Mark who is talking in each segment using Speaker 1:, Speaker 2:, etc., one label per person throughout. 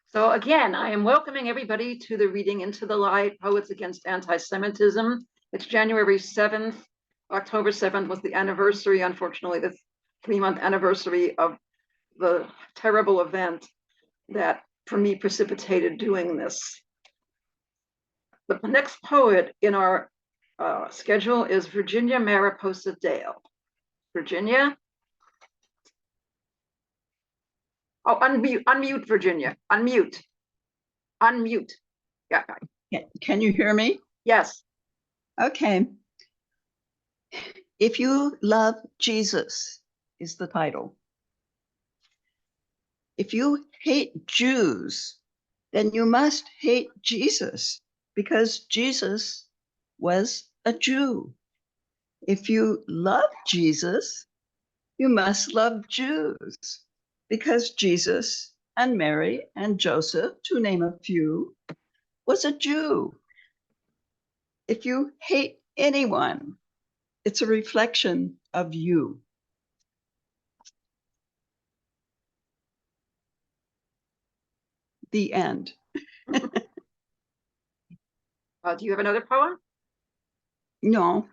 Speaker 1: So again, I am welcoming everybody to the Reading Into the Light, Poets Against Anti-Semitism. It's January 7th. October 7th was the anniversary, unfortunately, the 3-month anniversary of the terrible event that, for me, precipitated doing this. The next poet in our schedule is Virginia Mariposa Dale. Virginia? Oh, unmute, Virginia. Unmute. Yeah.
Speaker 2: Can you hear me?
Speaker 1: Yes.
Speaker 2: Okay. If You Love Jesus is the title. If you hate Jews, then you must hate Jesus, because Jesus was a Jew. If you love Jesus, you must love Jews, because Jesus and Mary and Joseph, to name a few, was a Jew. If you hate anyone, it's a reflection of you. The end.
Speaker 1: Do you have another poem?
Speaker 2: No.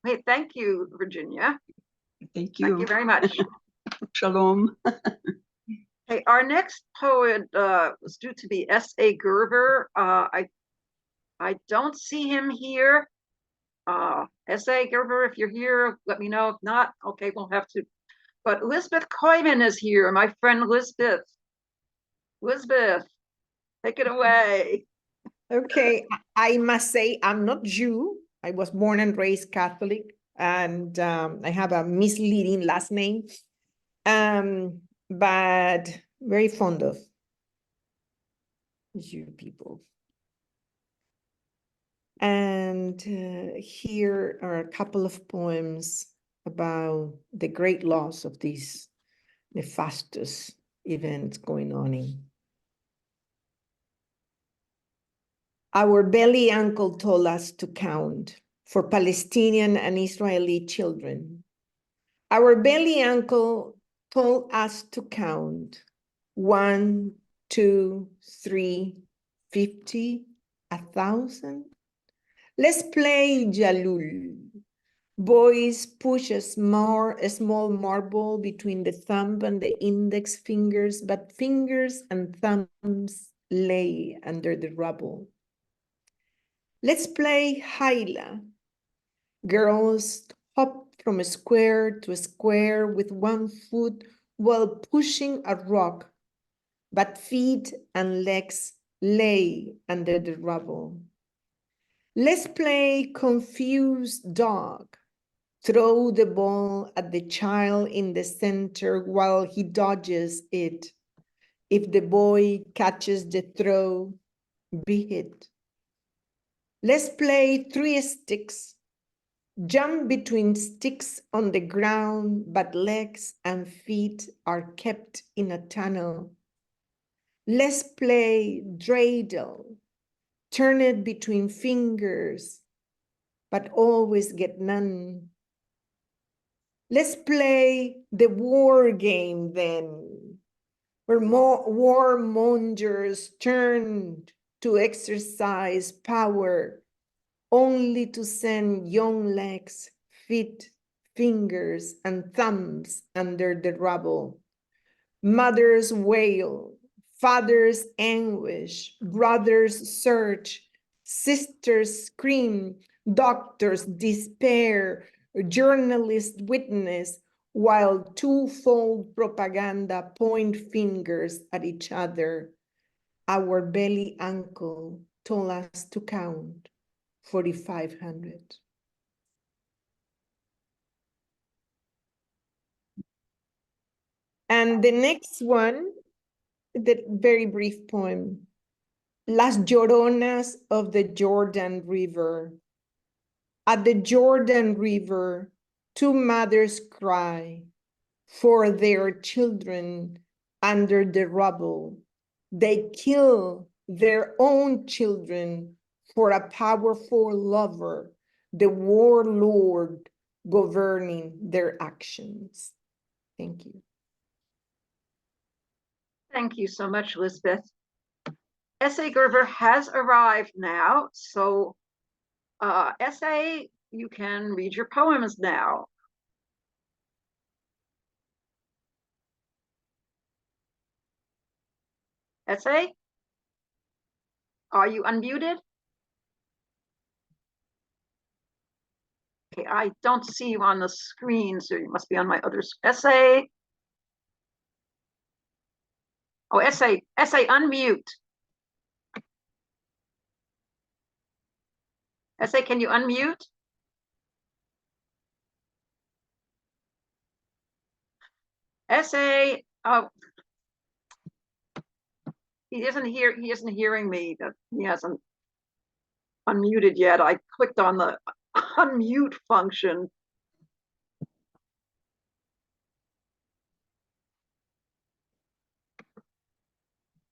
Speaker 1: Hey, thank you, Virginia.
Speaker 2: Thank you.
Speaker 1: Thank you very much.
Speaker 2: Shalom.
Speaker 1: Hey, our next poet was due to be S.A. Gerber. I don't see him here. S.A. Gerber, if you're here, let me know. If not, okay, we'll have to. But Lisbeth Koyman is here, my friend Lisbeth. Lisbeth, take it away.
Speaker 3: Okay, I must say I'm not Jew. I was born and raised Catholic, and I have a misleading last name, but very fond of Jew people. And here are a couple of poems about the great loss of these nefastus events going on in. Our belly uncle told us to count for Palestinian and Israeli children. Our belly uncle told us to count 1, 2, 3, 50, 1,000. Let's play Jalul. Boys push a small marble between the thumb and the index fingers, but fingers and thumbs lay under the rubble. Let's play Haila. Girls hop from a square to a square with one foot while pushing a rock, but feet and legs lay under the rubble. Let's play confused dog. Throw the ball at the child in the center while he dodges it. If the boy catches the throw, be hit. Let's play 3 sticks. Jump between sticks on the ground, but legs and feet are kept in a tunnel. Let's play dreidel. Turn it between fingers, but always get none. Let's play the war game then, where warmongers turn to exercise power only to send young legs, feet, fingers, and thumbs under the rubble. Mothers wail, fathers anguish, brothers search, sisters scream, doctors despair, journalists witness, while twofold propaganda point fingers at each other. Our belly uncle told us to count 4,500. And the next one, the very brief poem, Las Lloronas of the Jordan River. At the Jordan River, 2 mothers cry for their children under the rubble. They kill their own children for a powerful lover, the warlord governing their actions. Thank you.
Speaker 1: Thank you so much, Lisbeth. S.A. Gerber has arrived now, so S.A., you can read your poems now. S.A., are you unmuted? Okay, I don't see you on the screen, so you must be on my other S.A. Oh, S.A., unmute. S.A., can you unmute? S.A., oh, he isn't hearing me. That he hasn't unmuted yet. I clicked on the unmute function.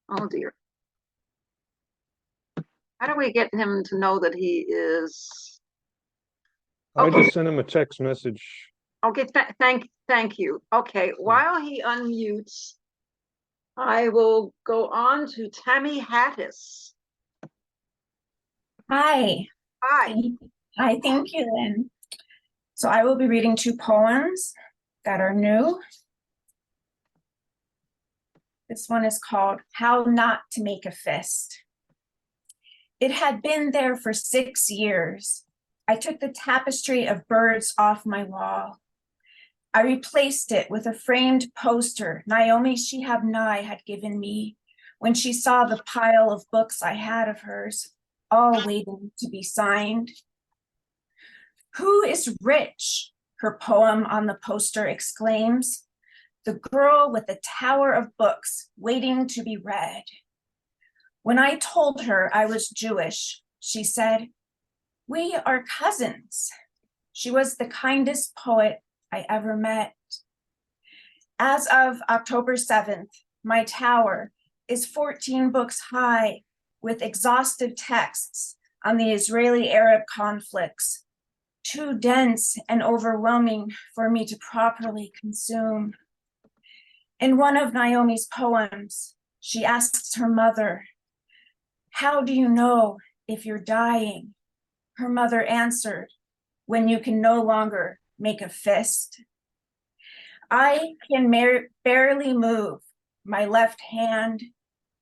Speaker 1: Oh dear. How do we get him to know that he is?
Speaker 4: I
Speaker 1: Okay.
Speaker 4: just sent him a text message.
Speaker 1: Okay, thank you. Okay, while he unmutes, I will go on to Tammy Hattis.
Speaker 5: Hi.
Speaker 1: Hi.
Speaker 5: Hi, thank you, Lynn. So I will be reading 2 poems that are new. This one is called How Not to Make a Fist. It had been there for 6 years. I took the tapestry of birds off my wall. I replaced it with a framed poster Naomi Shihab Nye had given me when she saw the pile of books I had of hers, all waiting to be signed. Who is rich? Her poem on the poster exclaims. The girl with the tower of books waiting to be read. When I told her I was Jewish, she said, we are cousins. She was the kindest poet I ever met. As of October 7th, my tower is 14 books high with exhaustive texts on the Israeli-Arab conflicts, too dense and overwhelming for me to properly consume. In one of Naomi's poems, she asks her mother, how do you know if you're dying? Her mother answered, when you can no longer make a fist. I can barely move my left hand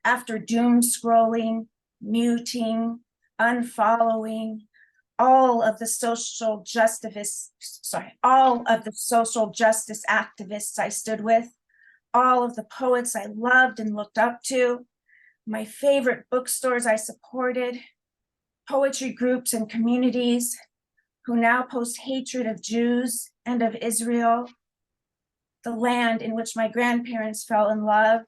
Speaker 5: after doom scrolling, muting, unfollowing, all of the social justice activists I stood with, all of the poets I loved and looked up to, my favorite bookstores I supported, poetry groups and communities who now post hatred of Jews and of Israel, the land in which my grandparents fell in love,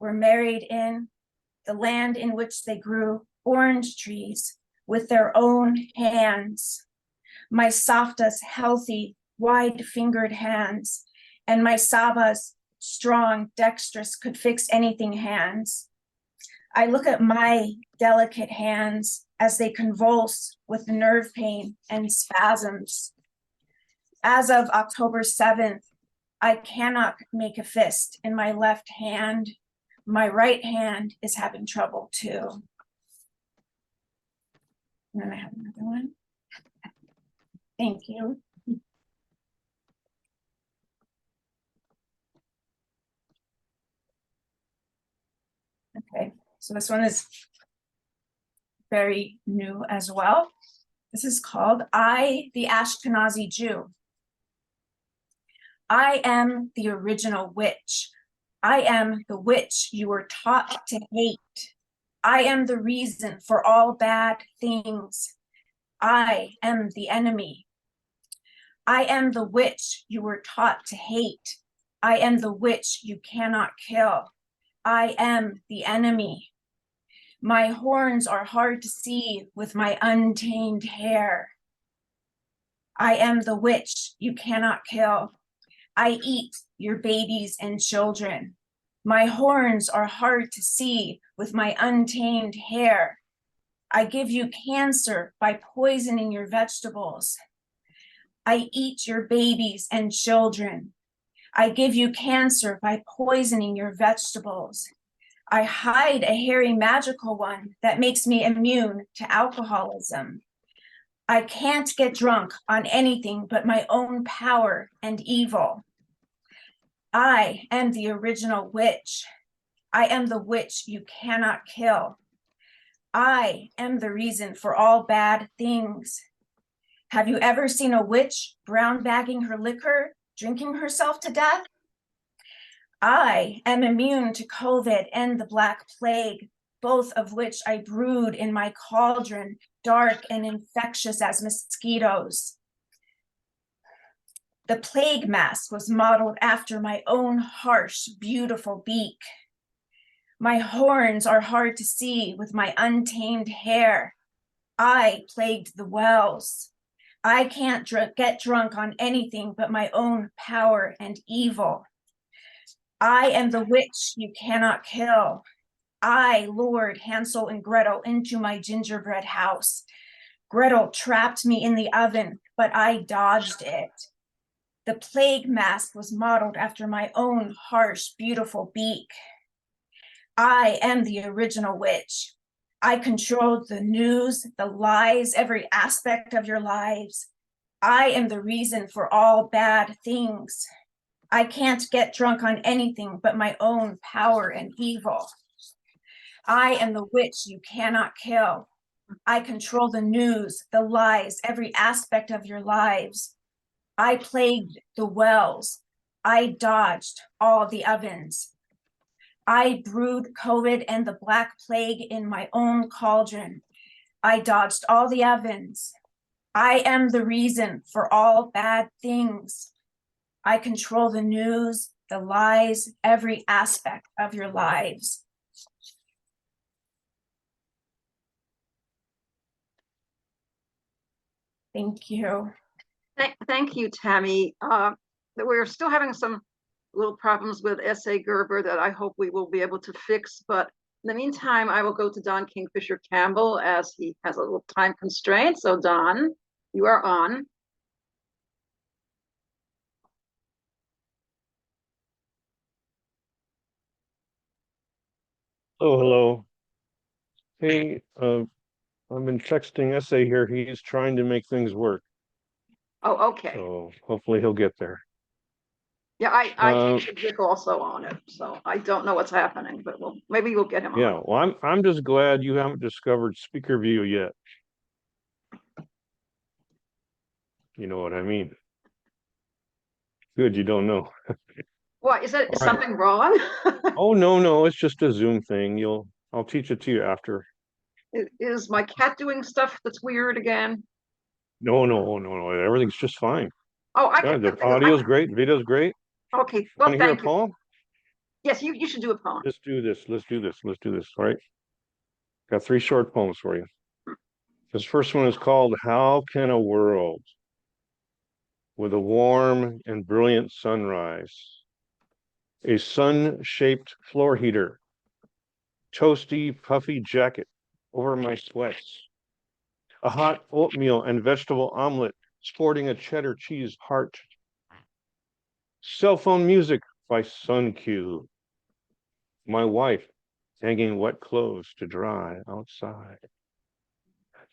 Speaker 5: were married in, the land in which they grew orange trees with their own hands, my Safta's healthy, wide-fingered hands, and my Saba's strong, dexterous, could fix anything hands. I look at my delicate hands as they convulse with nerve pain and spasms. As of October 7th, I cannot make a fist in my left hand. My right hand is having trouble too. And then I have another one. Thank you. Okay, so this one is very new as well. This is called I, the Ashkenazi Jew. I am the original witch. I am the witch you were taught to hate. I am the reason for all bad things. I am the enemy. I am the witch you were taught to hate. I am the witch you cannot kill. I am the enemy. My horns are hard to see with my untamed hair. I am the witch you cannot kill. I eat your babies and children. My horns are hard to see with my untamed hair. I give you cancer by poisoning your vegetables. I eat your babies and children. I give you cancer by poisoning your vegetables. I hide a hairy magical one that makes me immune to alcoholism. I can't get drunk on anything but my own power and evil. I am the original witch. I am the witch you cannot kill. I am the reason for all bad things. Have you ever seen a witch brown bagging her liquor, drinking herself to death? I am immune to COVID and the Black Plague, both of which I brewed in my cauldron, dark and infectious as mosquitoes. The plague mask was modeled after my own harsh, beautiful beak. My horns are hard to see with my untamed hair. I plagued the wells. I can't get drunk on anything but my own power and evil. I am the witch you cannot kill. I lured Hansel and Gretel into my gingerbread house. Gretel trapped me in the oven, but I dodged it. The plague mask was modeled after my own harsh, beautiful beak. I am the original witch. I control the news, the lies, every aspect of your lives. I am the reason for all bad things. I can't get drunk on anything but my own power and evil. I am the witch you cannot kill. I control the news, the lies, every aspect of your lives. I plagued the wells. I dodged all the ovens. I brewed COVID and the Black Plague in my own cauldron. I dodged all the ovens. I am the reason for all bad things. I control the news, the lies, every aspect of your lives. Thank you.
Speaker 1: Thank you, Tammy. We're still having some little problems with S.A. Gerber that I hope we will be able to fix. But in the meantime, I will go to Don Kingfisher Campbell as he has a little time constraint. So Don, you are on.
Speaker 4: Oh, hello. Hey, I've been texting SA here. He's trying to make things work.
Speaker 1: Oh, okay.
Speaker 4: So hopefully he'll get there.
Speaker 1: Yeah, I texted Rick also on it, so I don't know what's happening, but maybe we'll get him
Speaker 4: Yeah,
Speaker 1: on.
Speaker 4: well, I'm just glad you haven't discovered speaker view yet. You know what I mean? Good, you don't know.
Speaker 1: What is it? Is
Speaker 4: All right.
Speaker 1: something wrong?
Speaker 4: Oh, no, it's just a Zoom thing. I'll teach it to you after.
Speaker 1: Is my cat doing stuff that's weird again?
Speaker 4: No, everything's just fine.
Speaker 1: Oh, I
Speaker 4: Yeah,
Speaker 1: can.
Speaker 4: the audio's great, video's great.
Speaker 1: Okay, well,
Speaker 4: Want to hear a
Speaker 1: thank you.
Speaker 4: poem?
Speaker 1: Yes, you should do a poem.
Speaker 4: Let's do this. All right. Got 3 short poems for you. This first one is called How Can a World with a Warm and Brilliant Sunrise, a sun-shaped floor heater, toasty, puffy jacket over my sweats, a hot oatmeal and vegetable omelet sporting a cheddar cheese heart, cell phone music by SunQ, my wife hanging wet clothes to dry outside,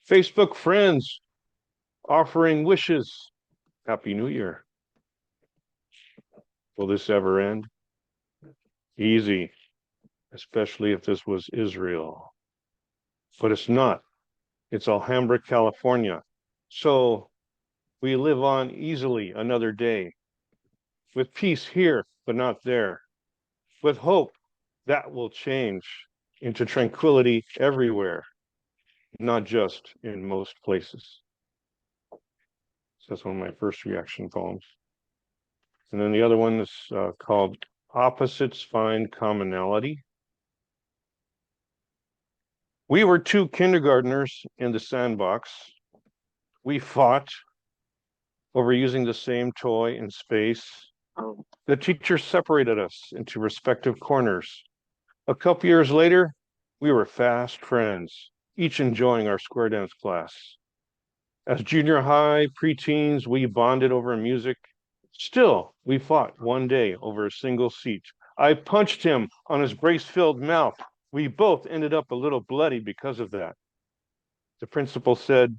Speaker 4: Facebook friends offering wishes, Happy New Year. Will this ever end? Easy, especially if this was Israel. But it's not. It's Alhambra, California. So we live on easily another day, with peace here, but not there, with hope that will change into tranquility everywhere, not just in most places. So that's one of my first reaction poems. And then the other one is called Opposites Find Commonality. We were 2 kindergartners in the sandbox. We fought over using the same toy in space.
Speaker 1: Oh,
Speaker 4: The teacher separated us into respective corners. A couple years later, we were fast friends, each enjoying our square dance class. As junior high preteens, we bonded over music, Still, we fought one day over a single seat. I punched him on his brace-filled mouth. We both ended up a little bloody because of that. The principal said,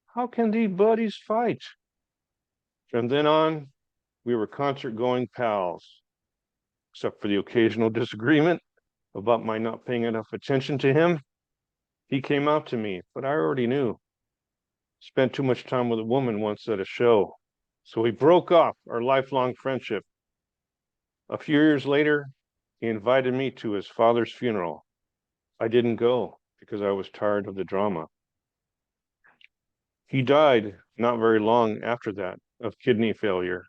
Speaker 4: "How can these buddies fight?" From then on, we were concert-going pals, except for the occasional disagreement about my not paying enough attention to him. He came out to me, but I already knew. Spent too much time with a woman once at a show. So we broke off our lifelong friendship. A few years later, he invited me to his father's funeral. I didn't go because I was tired of the drama. He died not very long after that of kidney failure.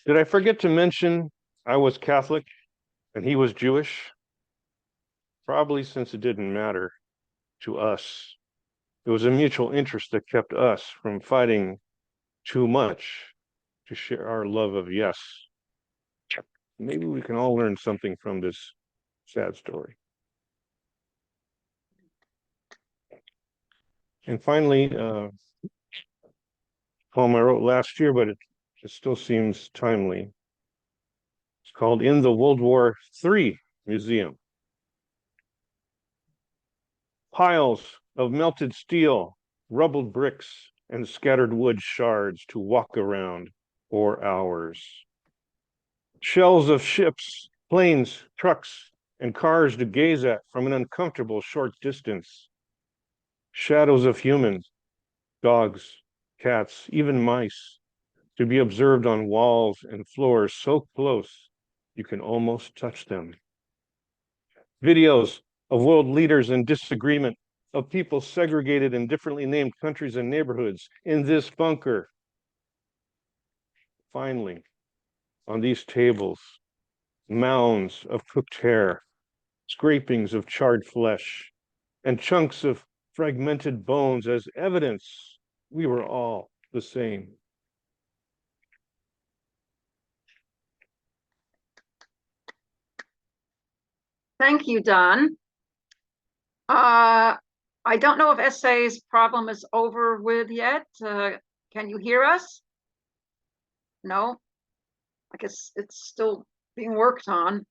Speaker 4: Did I forget to mention I was Catholic and he was Jewish? Probably, since it didn't matter to us. It was a mutual interest that kept us from fighting too much to share our love of yes. Maybe we can all learn something from this sad story. And finally, poem I wrote last year, but it still seems timely. It's called In the World War III Museum. Piles of melted steel, rubbled bricks, and scattered wood shards to walk around for hours. Shells of ships, planes, trucks, and cars to gaze at from an uncomfortable short distance. Shadows of humans, dogs, cats, even mice, to be observed on walls and floors so close you can almost touch them. Videos of world leaders in disagreement, of people segregated in differently named countries and neighborhoods in this bunker. Finally, on these tables, mounds of cooked hair, scrapings of charred flesh, and chunks of fragmented bones as evidence we were all the same.
Speaker 1: Thank you, Don. I don't know if essay's problem is over with yet. Can you hear us? No? I guess it's still being worked on.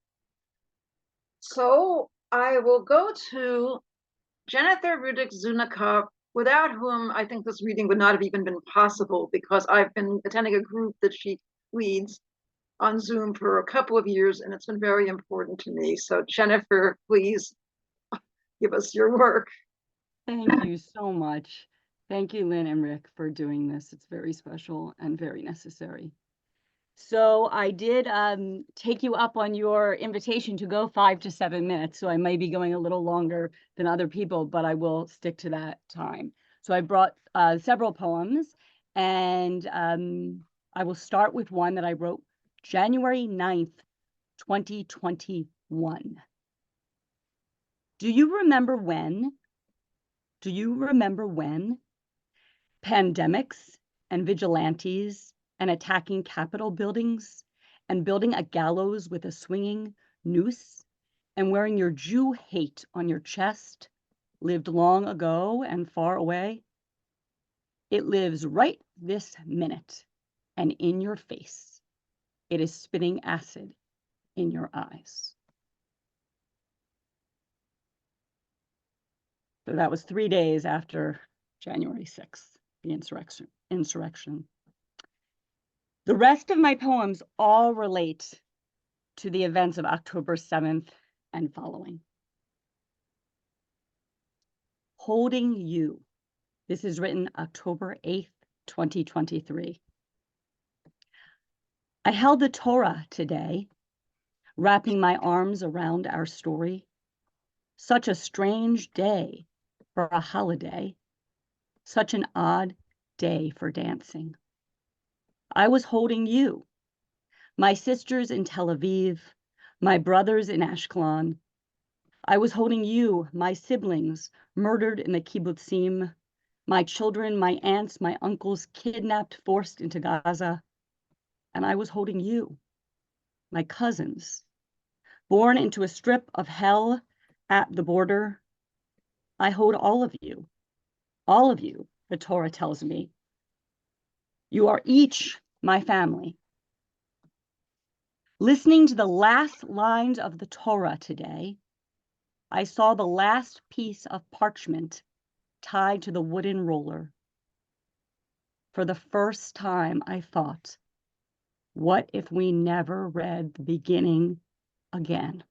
Speaker 1: So I will go to Jennifer Rudick-Zuniga, without whom I think this reading would not have even been possible, because I've been attending a group that she leads on Zoom for a couple of years, and it's been very important to me. So Jennifer, please give us your work.
Speaker 6: Thank you so much. Thank you, Lynn and Rick, for doing this. It's very special and very necessary. So I did take you up on your invitation to go 5 to 7 minutes. So I may be going a little longer than other people, but I will stick to that time. So I brought several poems, and I will start with one that I wrote January 9th, 2021. Do you remember when? Do you remember when pandemics and vigilantes and attacking Capitol buildings and building a gallows with a swinging noose and wearing your Jew hate on your chest lived long ago and far away? It lives right this minute and in your face. It is spitting acid in your eyes. So that was 3 days after January 6th, the insurrection. The rest of my poems all relate to the events of October 7th and following. Holding You. This is written October 8th, 2023. I held the Torah today, wrapping my arms around our story. Such a strange day for a holiday. Such an odd day for dancing. I was holding you, my sisters in Tel Aviv, my brothers in Ashkelon. I was holding you, my siblings murdered in the kibbutzim, my children, my aunts, my uncles kidnapped, forced into Gaza. And I was holding you, my cousins, born into a strip of hell at the border. I hold all of you, the Torah tells me. You are each my family. Listening to the last lines of the Torah today, I saw the last piece of parchment tied to the wooden roller. For the first time, I thought, what if we never read the beginning again?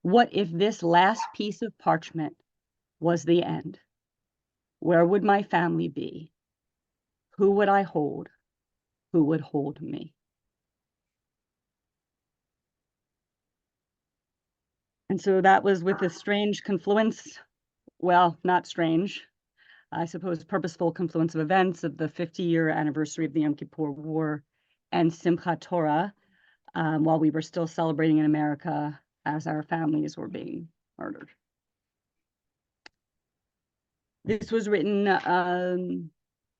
Speaker 6: What if this last piece of parchment was the end? Where would my family be? Who would I hold? Who would hold me? And so that was with a strange confluence, well, not strange, I suppose purposeful confluence of events of the 50-year anniversary of the Yom Kippur War and Simchat Torah, while we were still celebrating in America as our families were being murdered. This was written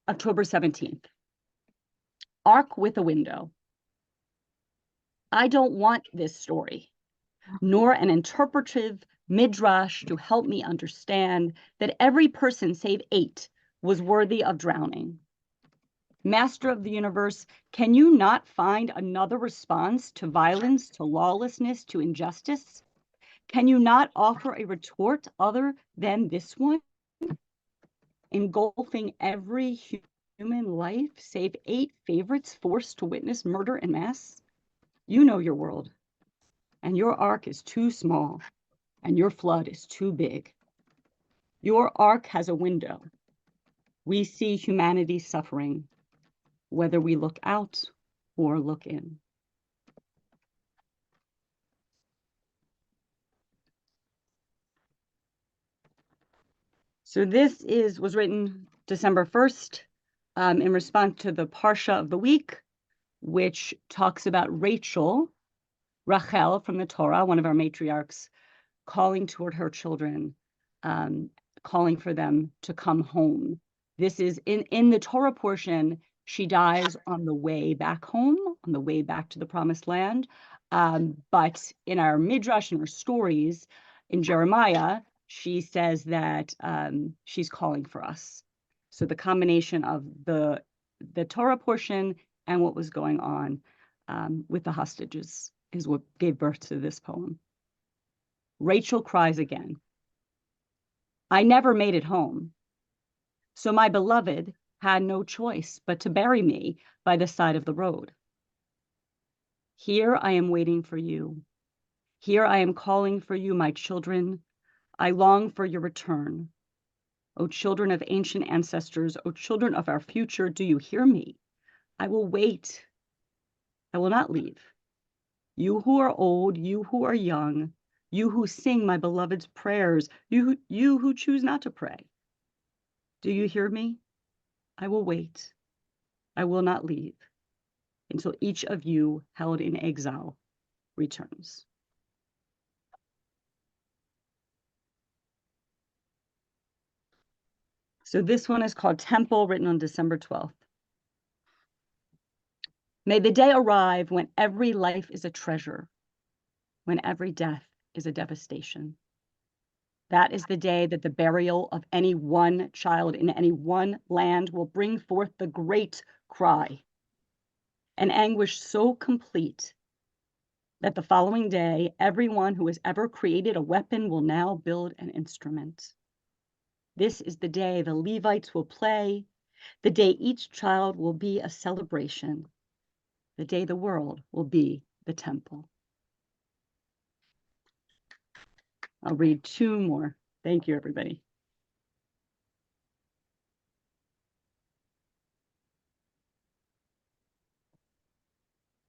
Speaker 6: October 17th. Ark with a window. I don't want this story, nor an interpretive midrash to help me understand that every person save 8 was worthy of drowning. Master of the universe, can you not find another response to violence, to lawlessness, to injustice? Can you not offer a retort other than this one? Engulfing every human life, save 8 favorites forced to witness murder en masse? You know your world, and your ark is too small, and your flood is too big. Your ark has a window. We see humanity suffering, whether we look out or look in. So this was written December 1st in response to the Parsha of the week, which talks about Rachel from the Torah, one of our matriarchs, calling toward her children, calling for them to come home. This is in the Torah portion, she dies on the way back home, on the way back to the promised land. But in our midrash and her stories in Jeremiah, she says that she's calling for us. So the combination of the Torah portion and what was going on with the hostages is what gave birth to this poem. Rachel cries again. I never made it home, so my beloved had no choice but to bury me by the side of the road. Here I am waiting for you. Here I am calling for you, my children. I long for your return. O children of ancient ancestors, O children of our future, do you hear me? I will wait. I will not leave. You who are old, you who are young, you who sing my beloved's prayers, you who choose not to pray. Do you hear me? I will wait. I will not leave until each of you held in exile returns. So this one is called Temple, written on December 12th. May the day arrive when every life is a treasure, when every death is a devastation. That is the day that the burial of any one child in any one land will bring forth the great cry, an anguish so complete that the following day, everyone who has ever created a weapon will now build an instrument. This is the day the Levites will play, the day each child will be a celebration, the day the world will be the temple. I'll read 2 more. Thank you, everybody.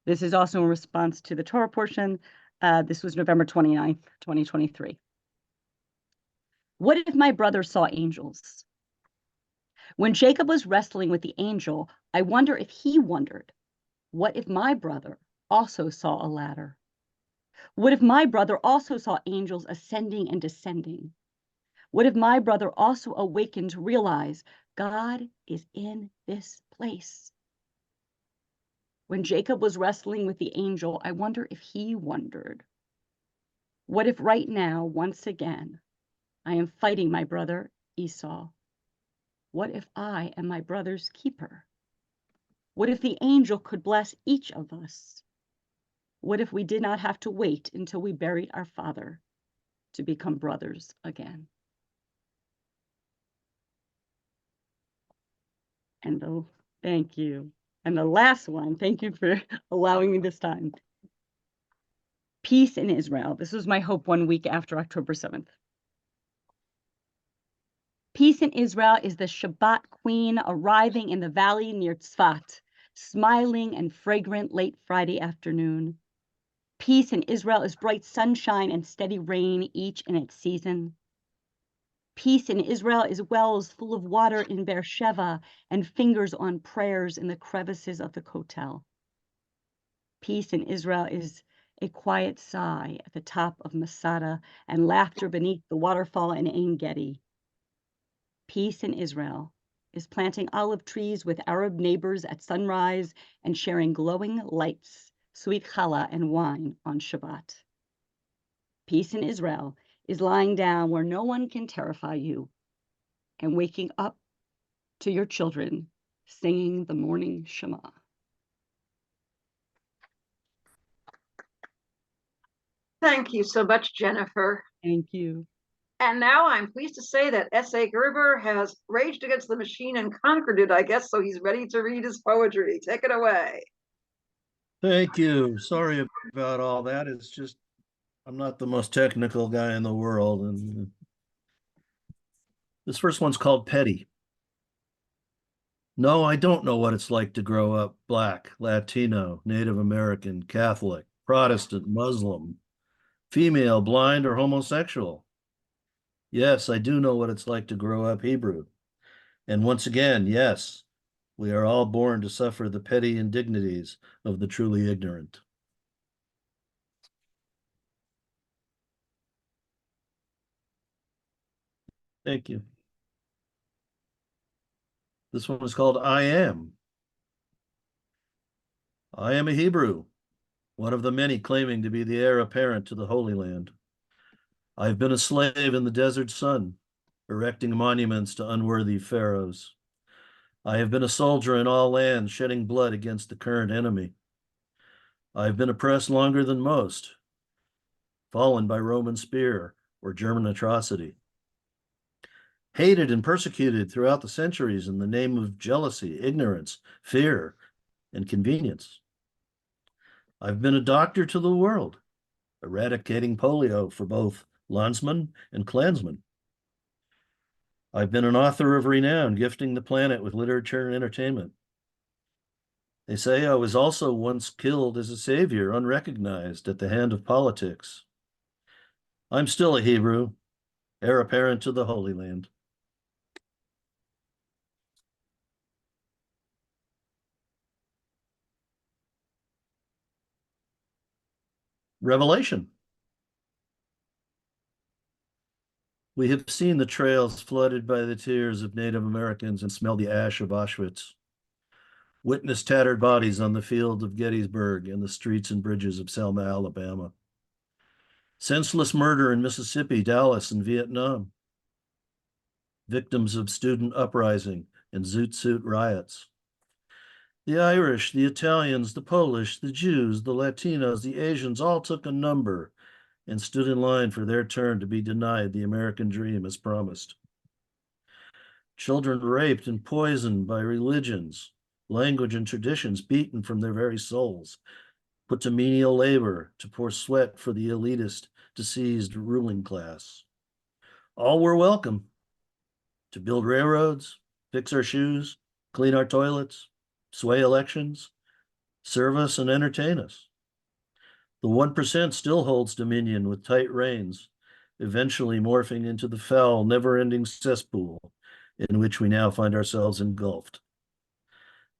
Speaker 6: This is also in response to the Torah portion. This was November 29th, 2023. What if my brother saw angels? When Jacob was wrestling with the angel, I wonder if he wondered, what if my brother also saw a ladder? What if my brother also saw angels ascending and descending? What if my brother also awakened to realize God is in this place? When Jacob was wrestling with the angel, I wonder if he wondered, what if right now, once again, I am fighting my brother Esau? What if I am my brother's keeper? What if the angel could bless each of us? What if we did not have to wait until we buried our father to become brothers again? Thank you. And the last one, thank you for allowing me this time. Peace in Israel. This was my hope 1 week after October 7th. Peace in Israel is the Shabbat queen arriving in the valley near Tzfat, smiling and fragrant late Friday afternoon. Peace in Israel is bright sunshine and steady rain, each in its season. Peace in Israel is wells full of water in Beersheba and fingers on prayers in the crevices of the Kotel. Peace in Israel is a quiet sigh at the top of Masada and laughter beneath the waterfall in Ein Gedi. Peace in Israel is planting olive trees with Arab neighbors at sunrise and sharing glowing lights, sweet challah, and wine on Shabbat. Peace in Israel is lying down where no one can terrify you and waking up to your children singing the morning Shema.
Speaker 1: Thank you so much, Jennifer.
Speaker 6: Thank you.
Speaker 1: And now I'm pleased to say that S.A. Gerber has raged against the machine and conquered it, I guess, so he's ready to read his poetry. Take it away.
Speaker 7: Thank you. Sorry about all that. It's just, I'm not the most technical guy in the world. And this first one's called Petty. No, I don't know what it's like to grow up Black, Latino, Native American, Catholic, Protestant, Muslim, female, blind, or homosexual. Yes, I do know what it's like to grow up Hebrew. And once again, yes, we are all born to suffer the petty indignities of the truly ignorant. Thank you. This one is called I Am. I am a Hebrew, one of the many claiming to be the heir apparent to the Holy Land. I've been a slave in the desert sun, erecting monuments to unworthy pharaohs. I have been a soldier in all lands, shedding blood against the current enemy. I've been oppressed longer than most, fallen by Roman spear or German atrocity. Hated and persecuted throughout the centuries in the name of jealousy, ignorance, fear, and convenience. I've been a doctor to the world, eradicating polio for both landsmen and clansmen. I've been an author of renown, gifting the planet with literature and entertainment. They say I was also once killed as a savior, unrecognized at the hand of politics. I'm still a Hebrew, heir apparent to the Holy Land. Revelation. We have seen the trails flooded by the tears of Native Americans and smelled the ash of Auschwitz. Witnessed tattered bodies on the field of Gettysburg and the streets and bridges of Selma, Alabama. Senseless murder in Mississippi, Dallas, and Vietnam. Victims of student uprising and Zoot Suit riots. The Irish, the Italians, the Polish, the Jews, the Latinos, the Asians all took a number and stood in line for their turn to be denied the American dream as promised. Children raped and poisoned by religions, language, and traditions beaten from their very souls, put to menial labor to pour sweat for the elitist, diseased ruling class. All were welcome to build railroads, fix our shoes, clean our toilets, sway elections, serve us and entertain us. The 1% still holds dominion with tight reins, eventually morphing into the foul, never-ending cesspool in which we now find ourselves engulfed.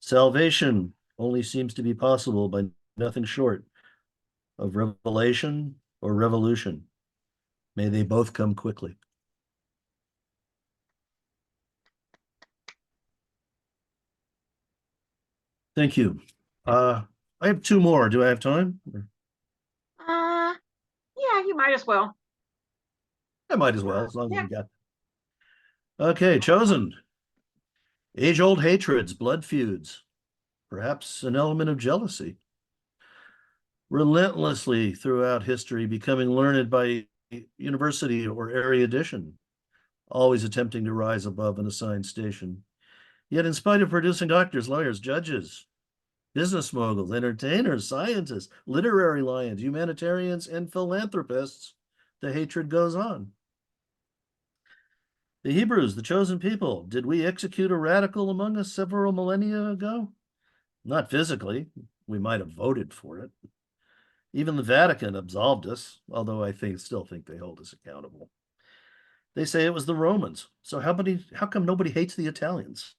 Speaker 7: Salvation only seems to be possible by nothing short of revelation or revolution. May they both come quickly. Thank you. I have two more. Do I have time?
Speaker 1: Yeah, you might as well.
Speaker 7: I might as well, as long as
Speaker 1: Yeah.
Speaker 7: we got. Okay, chosen. Age-old hatreds, blood feuds. perhaps an element of jealousy. Relentlessly throughout history, becoming learned by university or erudition, always attempting to rise above an assigned station. Yet in spite of producing doctors, lawyers, judges, business moguls, entertainers, scientists, literary lions, humanitarians, and philanthropists, the hatred goes on. The Hebrews, the chosen people, did we execute a radical among us several millennia ago? Not physically. We might have voted for it. Even the Vatican absolved us, although I still think they hold us accountable. They say it was the Romans. So how come nobody hates the Italians?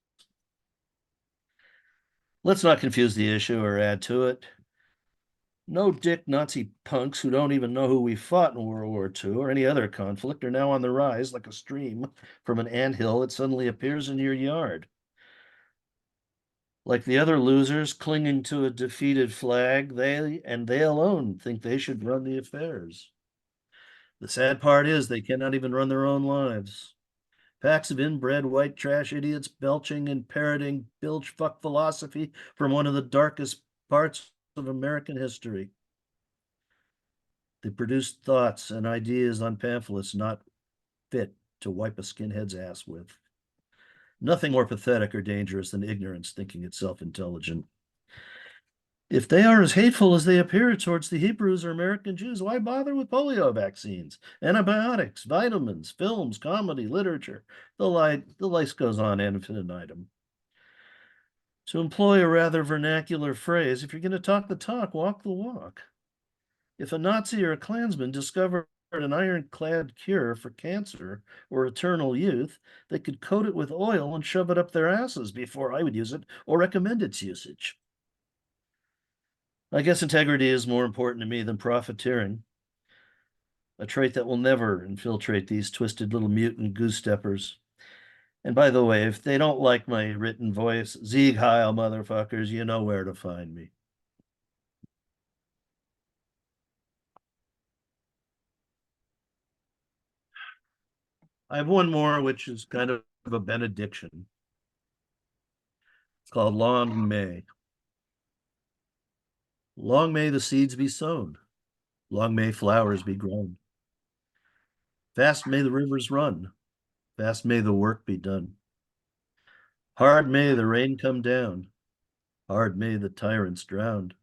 Speaker 7: Let's not confuse the issue or add to it. No dick Nazi punks who don't even know who we fought in World War II or any other conflict are now on the rise like a stream from an anthill that suddenly appears in your yard. Like the other losers clinging to a defeated flag, they alone think they should run the affairs. The sad part is they cannot even run their own lives. Packs of inbred white trash idiots belching and parroting bilge fuck philosophy from one of the darkest parts of American history. They produced thoughts and ideas on pamphlets not fit to wipe a skinhead's ass with. Nothing more pathetic or dangerous than ignorance thinking itself intelligent. If they are as hateful as they appear towards the Hebrews or American Jews, why bother with polio vaccines, antibiotics, vitamins, films, comedy, literature? The list goes on ad infinitum. To employ a rather vernacular phrase, if you're going to talk the talk, walk the walk. If a Nazi or a Klansman discovered an ironclad cure for cancer or eternal youth, they could coat it with oil and shove it up their asses before I would use it or recommend its usage. I guess integrity is more important to me than profiteering, a trait that will never infiltrate these twisted little mutant goose-steppers. And by the way, if they don't like my written voice, Sieg Heil, motherfuckers, you know where to find me. I have one more, which is kind of a benediction. It's called Long May. Long may the seeds be sown. Long may flowers be grown. Fast may the rivers run. Fast may the work be done. Hard may the rain come down. Hard may the tyrants drown.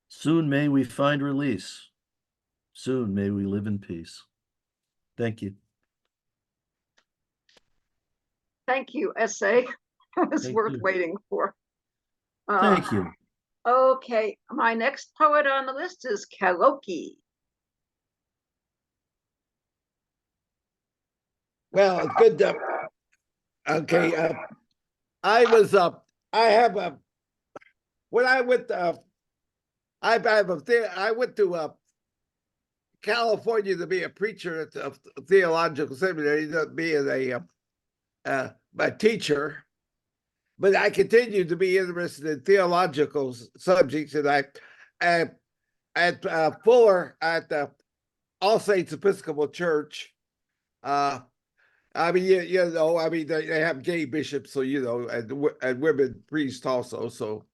Speaker 7: Soon may we find release. Soon may we live in peace. Thank you.
Speaker 1: Thank you, essay. It was
Speaker 7: Thank
Speaker 1: worth
Speaker 7: you.
Speaker 1: waiting for.
Speaker 7: Thank you.
Speaker 1: Okay, my next poet on the list is Kaloki.
Speaker 8: Well, good. Okay. I was I have a when I went I went to California to be a preacher at the theological seminary, not being a teacher, but I continued to be interested in theological subjects, and I at Fuller at the All Saints Episcopal Church. I mean, you know, I mean, they have gay bishops, so you know, and women priests also, so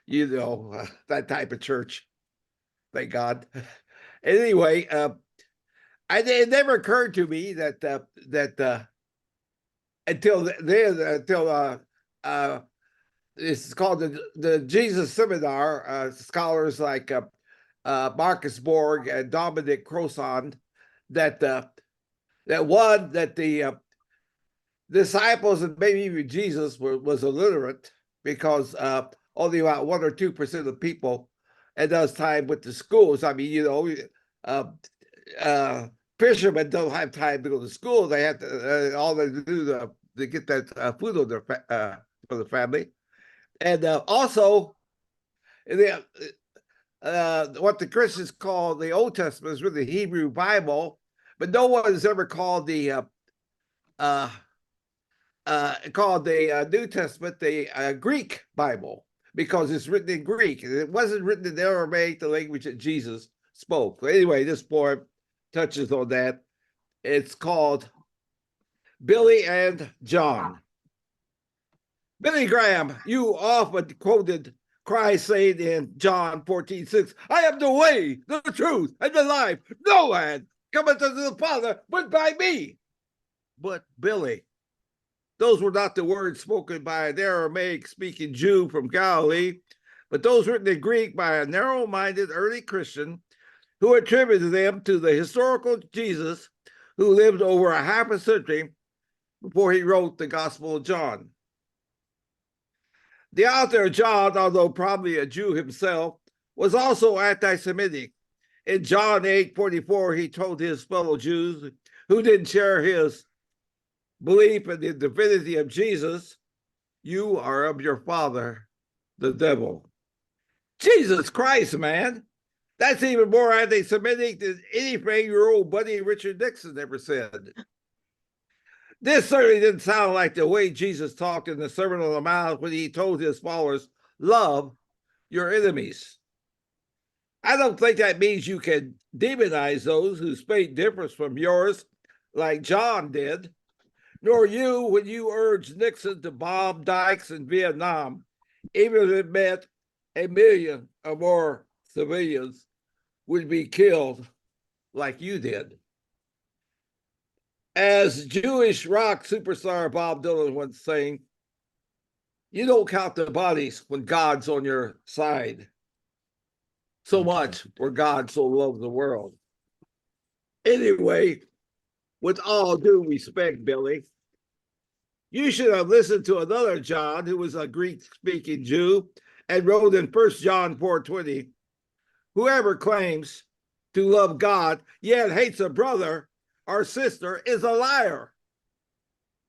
Speaker 8: you know, that type of church. Thank God. Anyway, it never occurred to me that until it's called the Jesus Seminar. Scholars like Marcus Borg and Dominic Crossan, that the disciples and maybe even Jesus was illiterate, because only about 1 or 2% of people at those time went to schools. I mean, you know, fishermen don't have time to go to school. They have to all they do to get that food on their for the family, and also what the Christians call the Old Testament is really the Hebrew Bible, but no one has ever called the New Testament the Greek Bible, because it's written in Greek, and it wasn't written in Aramaic, the language that Jesus spoke. Anyway, this poem touches on that. It's called Billy and John. Billy Graham, you often quoted Christ saying in John 14:6, I am the way, the truth, and the life. No man cometh unto the Father but by me. But Billy, those were not the words spoken by an Aramaic speaking Jew from Galilee, but those written in Greek by a narrow minded early Christian who attributed them to the historical Jesus who lived over a half a century before he wrote the Gospel of John. The author of John, although probably a Jew himself, was also anti-Semitic. In John 8:44, he told his fellow Jews who didn't share his belief in the divinity of Jesus, you are of your father, the devil. Jesus Christ, man. That's even more anti-Semitic than anything your old buddy Richard Nixon ever said. This certainly didn't sound like the way Jesus talked in the Sermon on the Mount when he told his followers, love your enemies. I don't think that means you can demonize those whose faith differs from yours, like John did, nor you when you urged Nixon to bomb dikes in Vietnam, even if it meant 1 million or more civilians would be killed like you did. As Jewish rock superstar Bob Dylan once sang, you don't count the bodies when God's on your side. So much for God so loved the world. Anyway, with all due respect, Billy, you should have listened to another John who was a Greek-speaking Jew and wrote in 1 John 4:20, whoever claims to love God yet hates a brother or sister is a liar.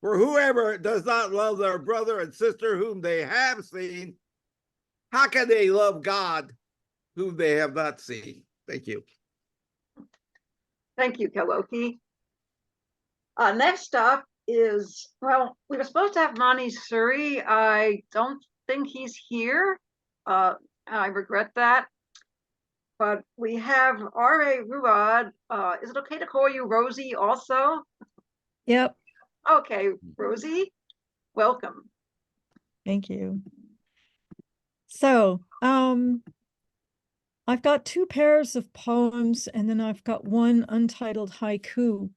Speaker 8: For whoever does not love their brother and sister whom they have seen, how can they love God whom they have not seen? Thank you.
Speaker 1: Thank you, Keloki. Next up is, well, we were supposed to have Mani Suri. I don't think he's here. I regret that. But we have R.A. Ruad. Is it okay to call you Rosie also?
Speaker 9: Yep.
Speaker 1: Okay, Rosie, welcome.
Speaker 9: Thank you. So, I've got 2 pairs of poems and then I've got one untitled haiku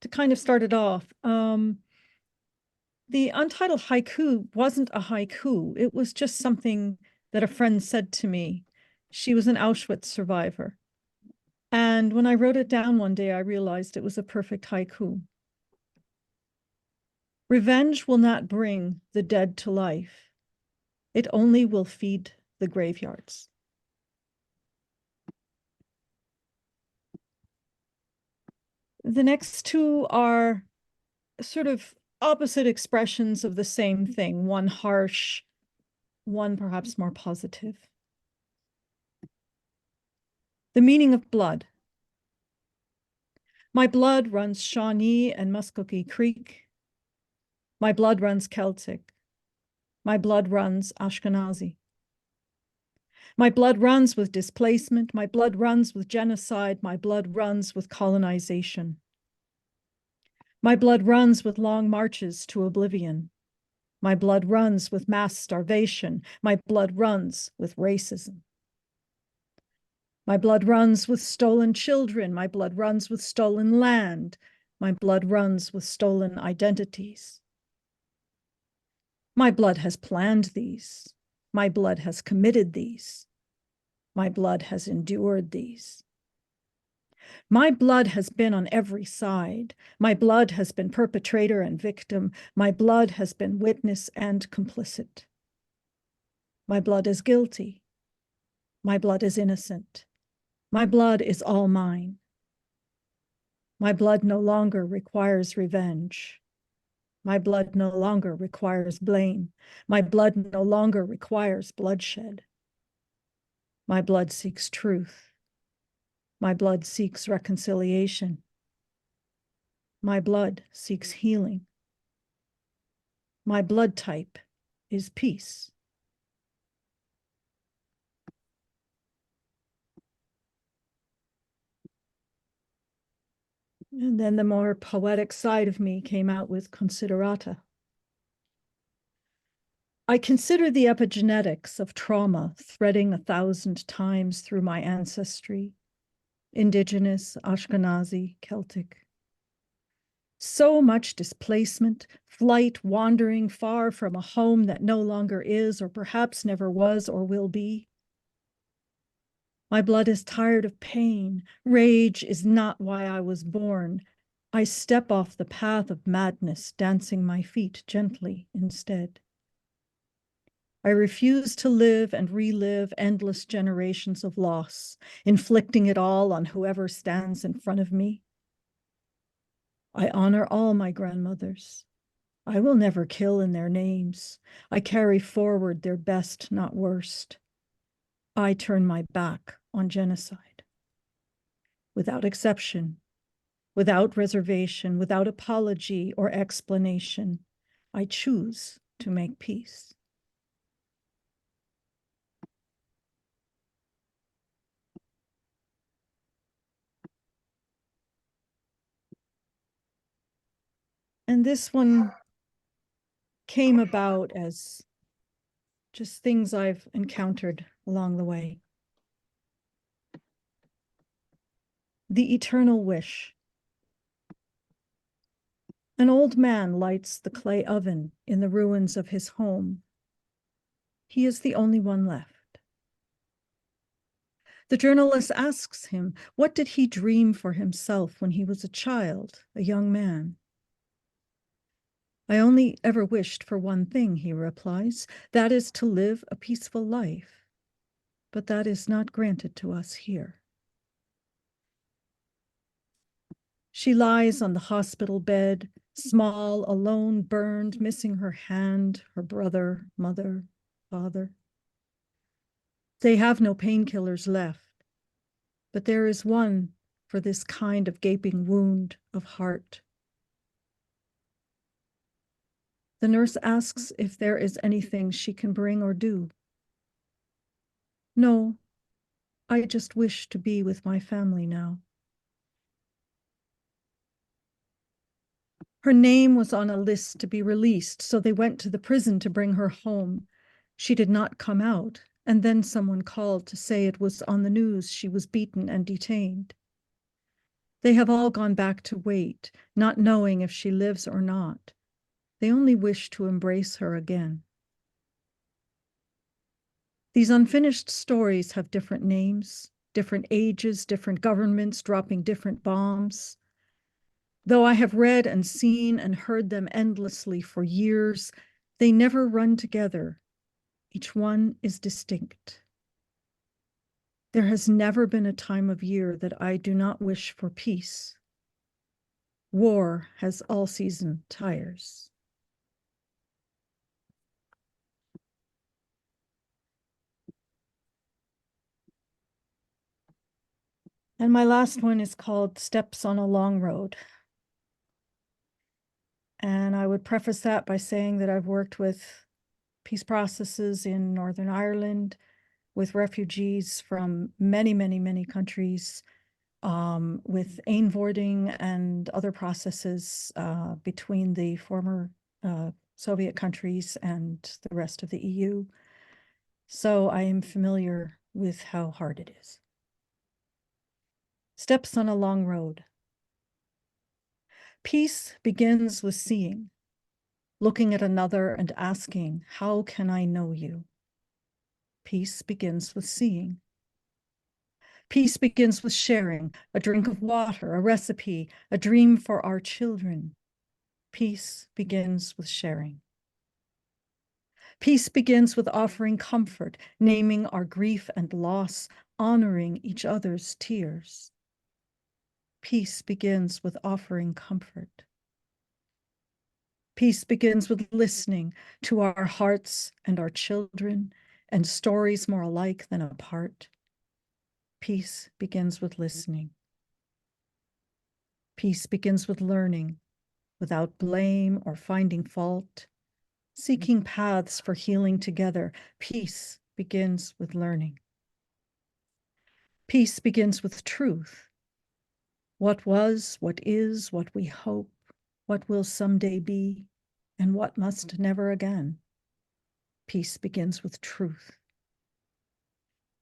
Speaker 9: to kind of start it off. The untitled haiku wasn't a haiku. It was just something that a friend said to me. She was an Auschwitz survivor. And when I wrote it down one day, I realized it was a perfect haiku. Revenge will not bring the dead to life. It only will feed the graveyards. The next 2 are sort of opposite expressions of the same thing, one harsh, one perhaps more positive. The meaning of blood. My blood runs Shawnee and Muskogee Creek. My blood runs Celtic. My blood runs Ashkenazi. My blood runs with displacement. My blood runs with genocide. My blood runs with colonization. My blood runs with long marches to oblivion. My blood runs with mass starvation. My blood runs with racism. My blood runs with stolen children. My blood runs with stolen land. My blood runs with stolen identities. My blood has planned these. My blood has committed these. My blood has endured these. My blood has been on every side. My blood has been perpetrator and victim. My blood has been witness and complicit. My blood is guilty. My blood is innocent. My blood is all mine. My blood no longer requires revenge. My blood no longer requires blame. My blood no longer requires bloodshed. My blood seeks truth. My blood seeks reconciliation. My blood seeks healing. My blood type is peace. And then the more poetic side of me came out with considerata. I consider the epigenetics of trauma threading 1,000 times through my ancestry, indigenous, Ashkenazi, Celtic. So much displacement, flight, wandering far from a home that no longer is, or perhaps never was or will be. My blood is tired of pain. Rage is not why I was born. I step off the path of madness, dancing my feet gently instead. I refuse to live and relive endless generations of loss, inflicting it all on whoever stands in front of me. I honor all my grandmothers. I will never kill in their names. I carry forward their best, not worst. I turn my back on genocide. Without exception, without reservation, without apology or explanation, I choose to make peace. And this one came about as just things I've encountered along the way. The eternal wish. An old man lights the clay oven in the ruins of his home. He is the only one left. The journalist asks him, what did he dream for himself when he was a child, a young man? I only ever wished for one thing, he replies, that is to live a peaceful life. But that is not granted to us here. She lies on the hospital bed, small, alone, burned, missing her hand, her brother, mother, father. They have no painkillers left, but there is one for this kind of gaping wound of heart. The nurse asks if there is anything she can bring or do. No, I just wish to be with my family now. Her name was on a list to be released, so they went to the prison to bring her home. She did not come out, and then someone called to say it was on the news she was beaten and detained. They have all gone back to wait, not knowing if she lives or not. They only wish to embrace her again. These unfinished stories have different names, different ages, different governments dropping different bombs. Though I have read and seen and heard them endlessly for years, they never run together. Each one is distinct. There has never been a time of year that I do not wish for peace. War has all-season tires. And my last one is called Steps on a Long Road. And I would preface that by saying that I've worked with peace processes in Northern Ireland, with refugees from many, many, many countries, with einvording and other processes between the former Soviet countries and the rest of the EU. So I am familiar with how hard it is. Steps on a long road. Peace begins with seeing, looking at another and asking, how can I know you? Peace begins with seeing. Peace begins with sharing, a drink of water, a recipe, a dream for our children. Peace begins with sharing. Peace begins with offering comfort, naming our grief and loss, honoring each other's tears. Peace begins with offering comfort. Peace begins with listening to our hearts and our children and stories more alike than apart. Peace begins with listening. Peace begins with learning without blame or finding fault, seeking paths for healing together. Peace begins with learning. Peace begins with truth. What was, what is, what we hope, what will someday be, and what must never again. Peace begins with truth.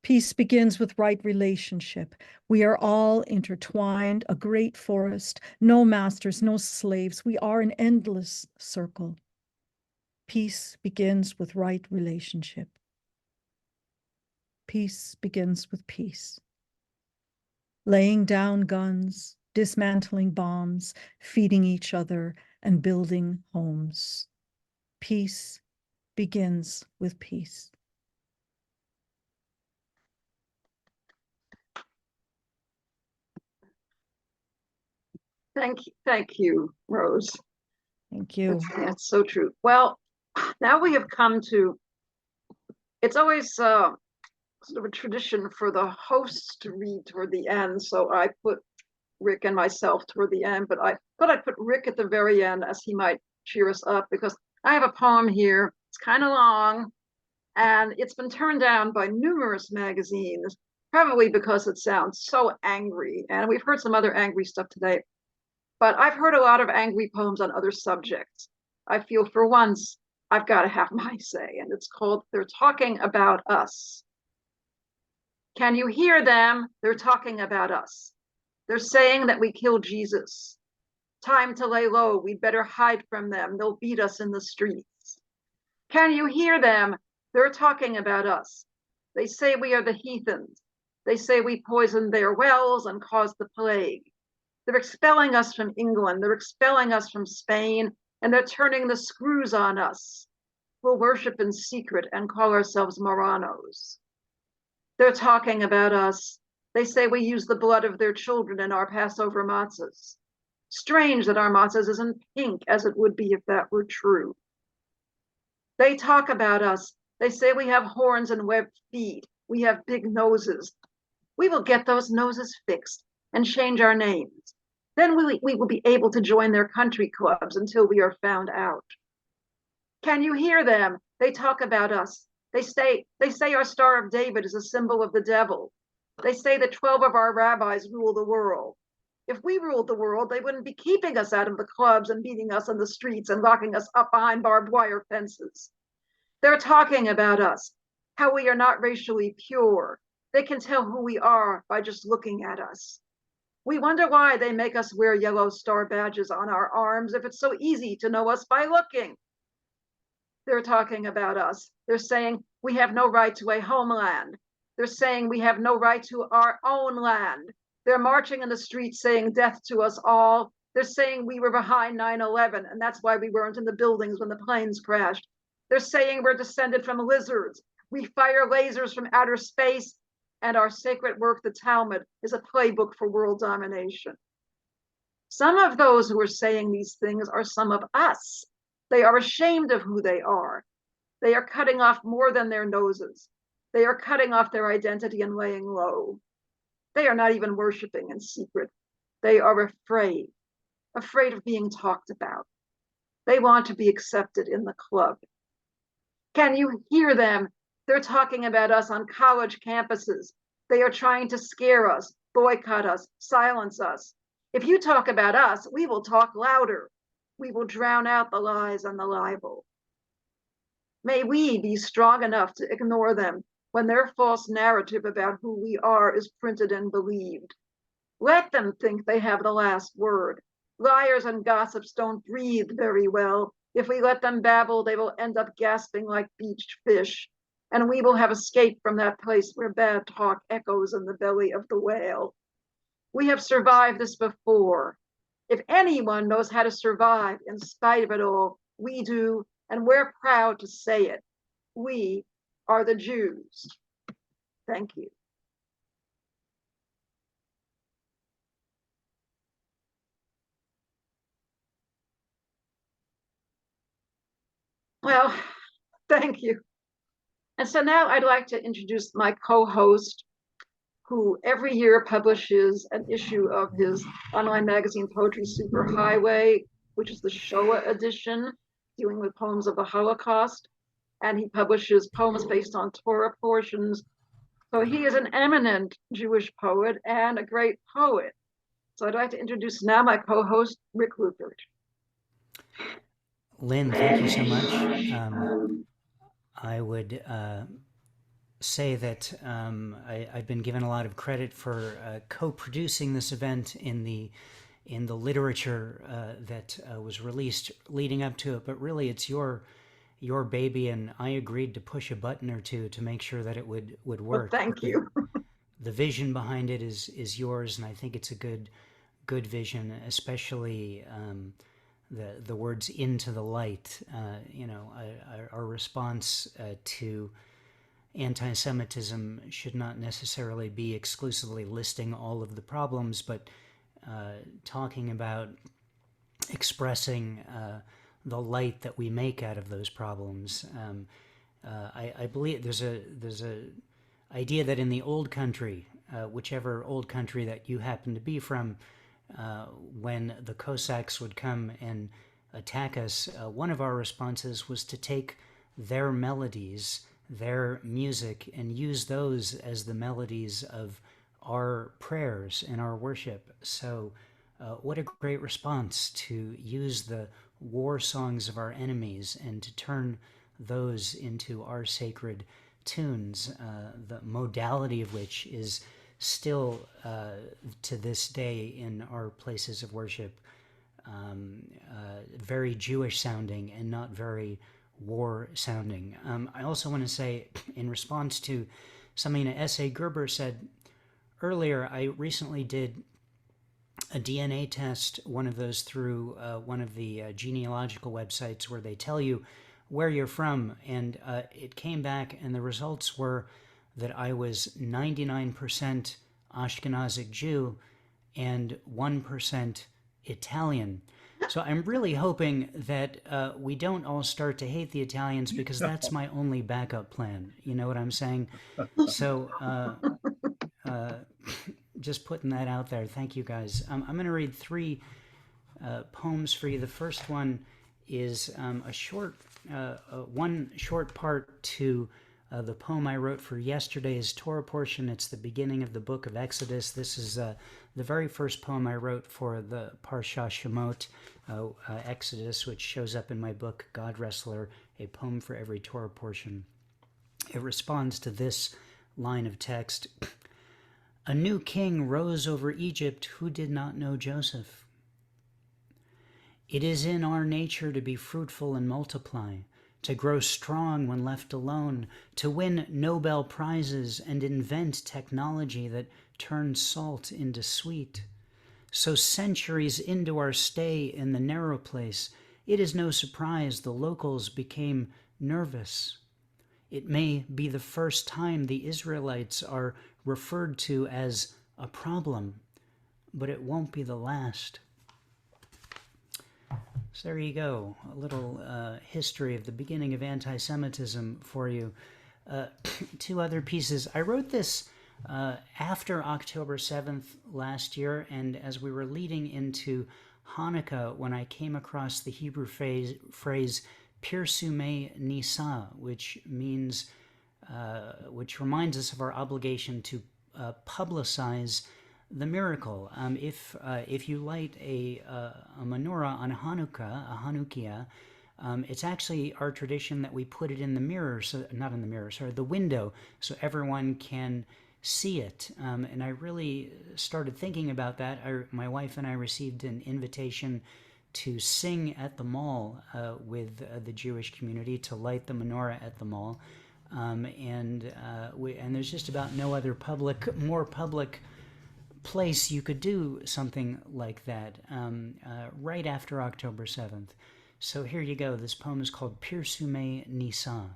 Speaker 9: Peace begins with right relationship. We are all intertwined, a great forest, no masters, no slaves. We are an endless circle. Peace begins with right relationship. Peace begins with peace. Laying down guns, dismantling bombs, feeding each other, and building homes. Peace begins with peace.
Speaker 1: Thank you, Rose.
Speaker 9: Thank you.
Speaker 1: That's so true. Well, now we have come to, it's always sort of a tradition for the hosts to read toward the end. So I put Rick and myself toward the end, but I thought I'd put Rick at the very end as he might cheer us up, because I have a poem here. It's kind of long, and it's been turned down by numerous magazines, probably because it sounds so angry. And we've heard some other angry stuff today, but I've heard a lot of angry poems on other subjects. I feel for once I've got to have my say, and it's called They're Talking About Us. Can you hear them? They're talking about us. They're saying that we killed Jesus. Time to lay low. We'd better hide from them. They'll beat us in the streets. Can you hear them? They're talking about us. They say we are the heathens. They say we poisoned their wells and caused the plague. They're expelling us from England. They're expelling us from Spain, and they're turning the screws on us. We'll worship in secret and call ourselves Moranos. They're talking about us. They say we use the blood of their children in our Passover matzahs. Strange that our matzahs isn't pink as it would be if that were true. They talk about us. They say we have horns and webbed feet. We have big noses. We will get those noses fixed and change our names. Then we will be able to join their country clubs until we are found out. Can you hear them? They talk about us. They say our Star of David is a symbol of the devil. They say that 12 of our rabbis rule the world. If we ruled the world, they wouldn't be keeping us out of the clubs and beating us in the streets and locking us up behind barbed wire fences. They're talking about us, how we are not racially pure. They can tell who we are by just looking at us. We wonder why they make us wear yellow star badges on our arms if it's so easy to know us by looking. They're talking about us. They're saying we have no right to a homeland. They're saying we have no right to our own land. They're marching in the streets saying death to us all. They're saying we were behind 9/11 and that's why we weren't in the buildings when the planes crashed. They're saying we're descended from lizards. We fire lasers from outer space, and our sacred work, the Talmud, is a playbook for world domination. Some of those who are saying these things are some of us. They are ashamed of who they are. They are cutting off more than their noses. They are cutting off their identity and laying low. They are not even worshiping in secret. They are afraid of being talked about. They want to be accepted in the club. Can you hear them? They're talking about us on college campuses. They are trying to scare us, boycott us, silence us. If you talk about us, we will talk louder. We will drown out the lies and the libel. May we be strong enough to ignore them when their false narrative about who we are is printed and believed. Let them think they have the last word. Liars and gossips don't breathe very well. If we let them babble, they will end up gasping like beached fish, and we will have escaped from that place where bad talk echoes in the belly of the whale. We have survived this before. If anyone knows how to survive in spite of it all, we do, and we're proud to say it. We are the Jews. Thank you. Well, thank you. And so now I'd like to introduce my co-host, who every year publishes an issue of his online magazine, Poetry Superhighway, which is the Shoah edition, dealing with poems of the Holocaust. And he publishes poems based on Torah portions. So he is an eminent Jewish poet and a great poet. So I'd like to introduce now my co-host, Rick Rupert.
Speaker 10: Lynn, thank you so much. I would say that I've been given a lot of credit for co-producing this event in the literature that was released leading up to it. But really, it's your baby, and I agreed to push a button or two to make sure that it would
Speaker 1: Well,
Speaker 10: work.
Speaker 1: thank you.
Speaker 10: The vision behind it is yours, and I think it's a good vision, especially the words "into the light." Our response to anti-Semitism should not necessarily be exclusively listing all of the problems, but talking about expressing the light that we make out of those problems. I believe there's a idea that in the old country, whichever old country that you happen to be from, when the Cossacks would come and attack us, one of our responses was to take their melodies, their music, and use those as the melodies of our prayers and our worship. So what a great response to use the war songs of our enemies and to turn those into our sacred tunes, the modality of which is still to this day in our places of worship very Jewish sounding and not very war sounding. I also want to say, in response to something that S.A. Gerber said earlier, I recently did a DNA test, one of those through one of the genealogical websites where they tell you where you're from, and it came back, and the results were that I was 99% Ashkenazic Jew and 1% Italian. So I'm really hoping that we don't all start to hate the Italians, because that's my only backup plan. You know what I'm saying? So just putting that out there. Thank you, guys. I'm going to read 3 poems for you. The first one is a short, one short part to the poem I wrote for yesterday's Torah portion. It's the beginning of the book of Exodus. This is the very first poem I wrote for the Parsha Shemot, Exodus, which shows up in my book, God Wrestler, a poem for every Torah portion. It responds to this line of text. A new king rose over Egypt who did not know Joseph. It is in our nature to be fruitful and multiply, to grow strong when left alone, to win Nobel Prizes and invent technology that turns salt into sweet. So centuries into our stay in the narrow place, it is no surprise the locals became nervous. It may be the first time the Israelites are referred to as a problem, but it won't be the last. So there you go, a little history of the beginning of anti-Semitism for you. 2 other pieces. I wrote this after October 7th last year, and as we were leading into Hanukkah, when I came across the Hebrew phrase Pirsumei Nisa, which means, which reminds us of our obligation to publicize the miracle. If you light a menorah on Hanukkah, a Hanukkah, it's actually our tradition that we put it in the mirror, so not in the mirror, sorry, the window, so everyone can see it. And I really started thinking about that. My wife and I received an invitation to sing at the mall with the Jewish community, to light the menorah at the mall. And there's just about no other more public place you could do something like that right after October 7th. So here you go. This poem is called Pirsumei Nisa.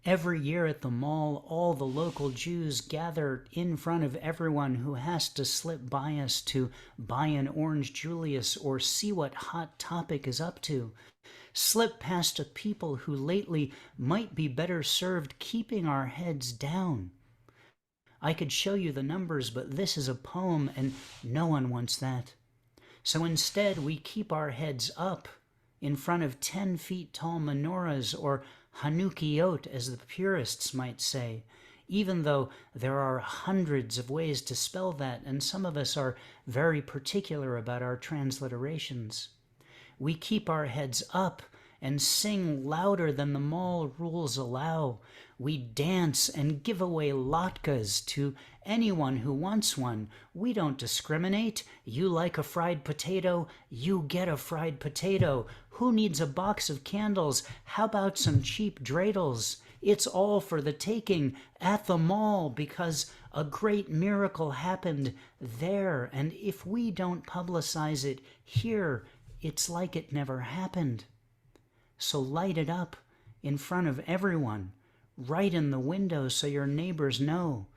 Speaker 10: Every year at the mall, all the local Jews gather in front of everyone who has to slip by us to buy an orange Julius or see what Hot Topic is up to. Slip past a people who lately might be better served keeping our heads down. I could show you the numbers, but this is a poem and no one wants that. So instead, we keep our heads up in front of 10 feet tall menorahs, or Hanukkiyot, as the purists might say, even though there are hundreds of ways to spell that, and some of us are very particular about our transliterations. We keep our heads up and sing louder than the mall rules allow. We dance and give away latkes to anyone who wants one. We don't discriminate. You like a fried potato, you get a fried potato. Who needs a box of candles? How about some cheap dreidels? It's all for the taking at the mall because a great miracle happened there. And if we don't publicize it here, it's like it never happened. So light it up in front of everyone, right in the window so your neighbors know.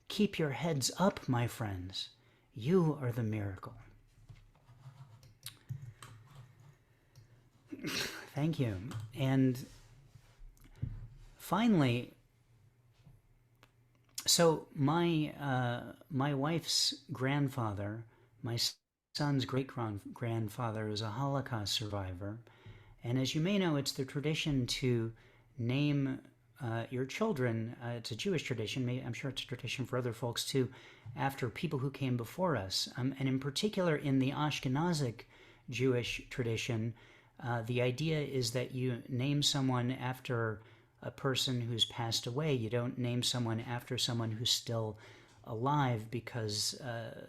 Speaker 10: Keep your heads up, my friends. You are the miracle. Thank you. And finally, so my wife's grandfather, my son's great-grandfather, was a Holocaust survivor. And as you may know, it's the tradition to name your children, it's a Jewish tradition, I'm sure it's a tradition for other folks too, after people who came before us. And in particular, in the Ashkenazic Jewish tradition, the idea is that you name someone after a person who's passed away. You don't name someone after someone who's still alive, because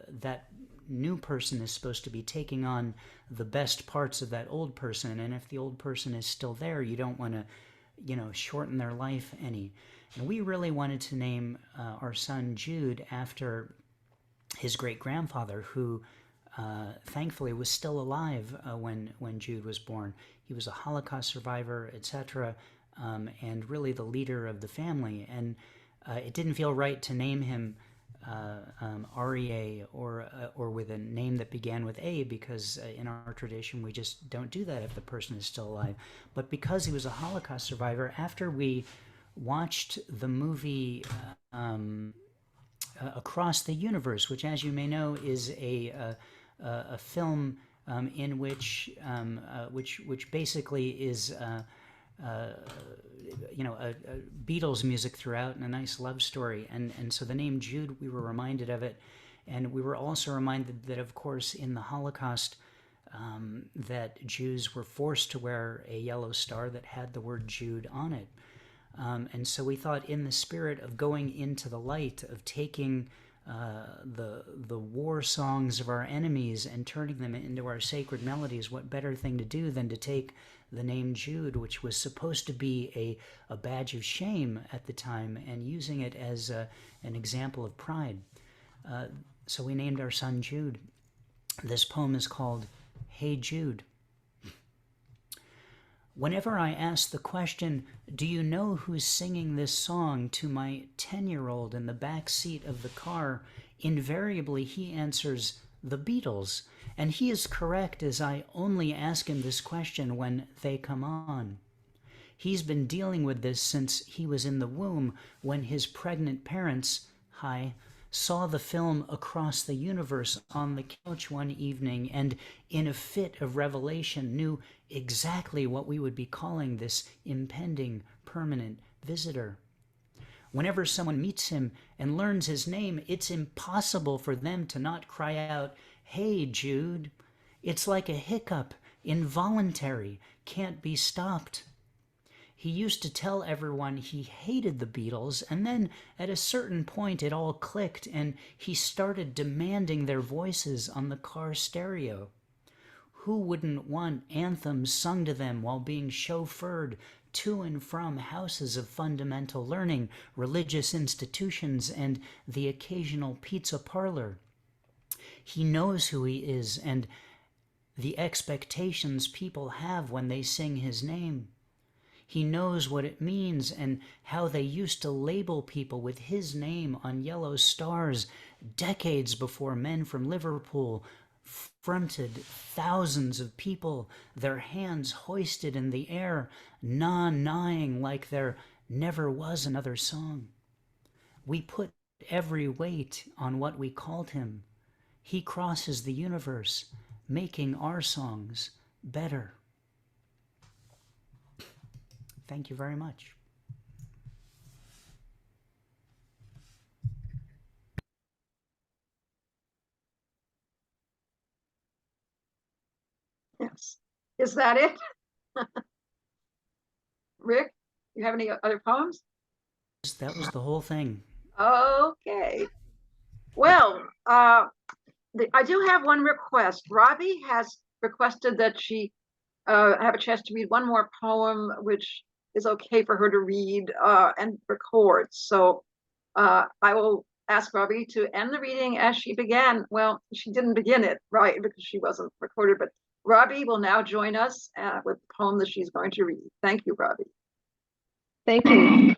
Speaker 10: that new person is supposed to be taking on the best parts of that old person. And if the old person is still there, you don't want to, shorten their life any. And we really wanted to name our son Jude after his great-grandfather, who thankfully was still alive when Jude was born. He was a Holocaust survivor, etc., and really the leader of the family. And it didn't feel right to name him Aryeh or with a name that began with A, because in our tradition we just don't do that if the person is still alive. But because he was a Holocaust survivor, after we watched the movie Across the Universe, which, as you may know, is a film in which basically is Beatles music throughout and a nice love story. And so the name Jude, we were reminded of it. And we were also reminded that, of course, in the Holocaust, that Jews were forced to wear a yellow star that had the word Jude on it. And so we thought, in the spirit of going into the light, of taking the war songs of our enemies and turning them into our sacred melodies, what better thing to do than to take the name Jude, which was supposed to be a badge of shame at the time, and using it as an example of pride. So we named our son Jude. This poem is called Hey Jude. Whenever I ask the question, do you know who's singing this song, to my 10-year-old in the back seat of the car, invariably he answers, the Beatles. And he is correct, as I only ask him this question when they come on. He's been dealing with this since he was in the womb, when his pregnant parents, saw the film Across the Universe on the couch one evening, and in a fit of revelation knew exactly what we would be calling this impending permanent visitor. Whenever someone meets him and learns his name, it's impossible for them to not cry out, "Hey, Jude." It's like a hiccup, involuntary, can't be stopped. He used to tell everyone he hated the Beatles, and then at a certain point it all clicked and he started demanding their voices on the car stereo. Who wouldn't want anthems sung to them while being chauffeured to and from houses of fundamental learning, religious institutions, and the occasional pizza parlor? He knows who he is and the expectations people have when they sing his name. He knows what it means and how they used to label people with his name on yellow stars decades before men from Liverpool fronted thousands of people, their hands hoisted in the air, nah-nahing like there never was another song. We put every weight on what we called him. He crosses the universe, making our songs better. Thank you very much.
Speaker 1: Yes. Is that it? Rick, you have any other poems?
Speaker 10: That was the whole thing.
Speaker 1: Okay. Well, I do have one request. Robbie has requested that she have a chance to read one more poem, which is okay for her to read and record. So I will ask Robbie to end the reading as she began. Well, she didn't begin it, right, because she wasn't recorded, but Robbie will now join us with the poem that she's going to read. Thank you, Robbie.
Speaker 11: Thank you.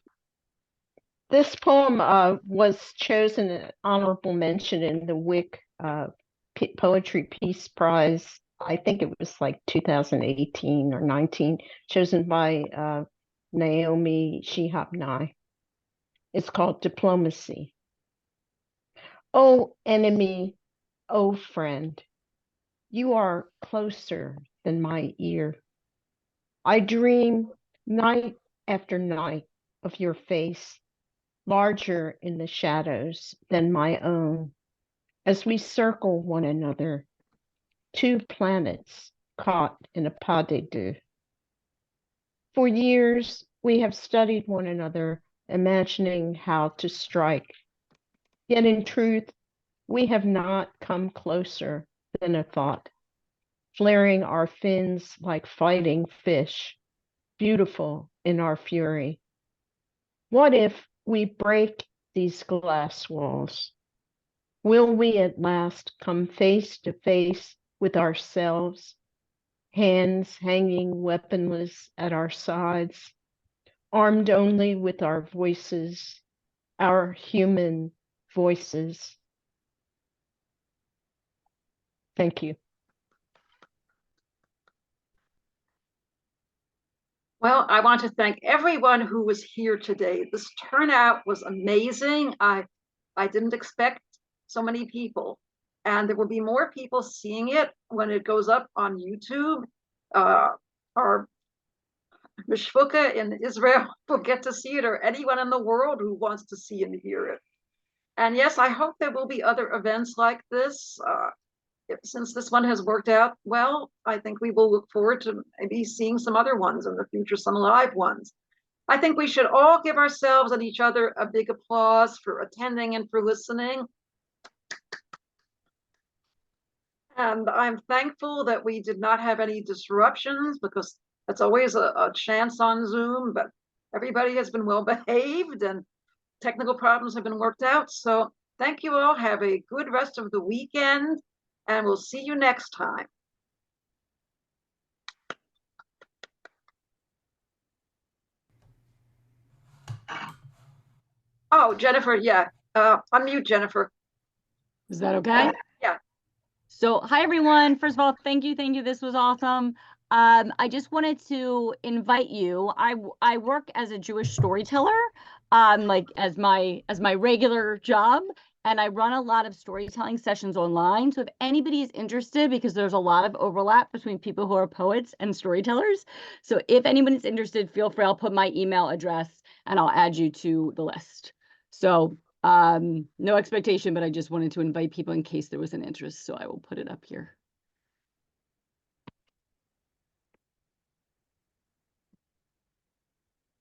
Speaker 11: This poem was chosen an honorable mention in the WIC Poetry Peace Prize. I think it was like 2018 or 19, chosen by Naomi Shihab Nye. It's called Diplomacy. Oh, enemy, oh, friend, you are closer than my ear. I dream night after night of your face, larger in the shadows than my own, as we circle one another, two planets caught in a pas de deux. For years, we have studied one another, imagining how to strike. Yet in truth, we have not come closer than a thought, flaring our fins like fighting fish, beautiful in our fury. What if we break these glass walls? Will we at last come face to face with ourselves, hands hanging weaponless at our sides, armed only with our voices, our human voices? Thank you.
Speaker 1: Well, I want to thank everyone who was here today. This turnout was amazing. I didn't expect so many people, and there will be more people seeing it when it goes up on YouTube. Our Mishfuka in Israel will get to see it, or anyone in the world who wants to see and hear it. And yes, I hope there will be other events like this. Since this one has worked out well, I think we will look forward to maybe seeing some other ones in the future, some live ones. I think we should all give ourselves and each other a big applause for attending and for listening. And I'm thankful that we did not have any disruptions, because that's always a chance on Zoom, but everybody has been well behaved and technical problems have been worked out. So thank you all. Have a good rest of the weekend, and we'll see you next time. Oh, Jennifer, yeah. Unmute Jennifer.
Speaker 6: Is that okay?
Speaker 1: Yeah.
Speaker 6: So, hi everyone. First of all, thank you. This was awesome. I just wanted to invite you. I work as a Jewish storyteller, like as my regular job, and I run a lot of storytelling sessions online. So if anybody is interested, because there's a lot of overlap between people who are poets and storytellers. So if anybody's interested, feel free. I'll put my email address and I'll add you to the list. So no expectation, but I just wanted to invite people in case there was an interest. So I will put it up here.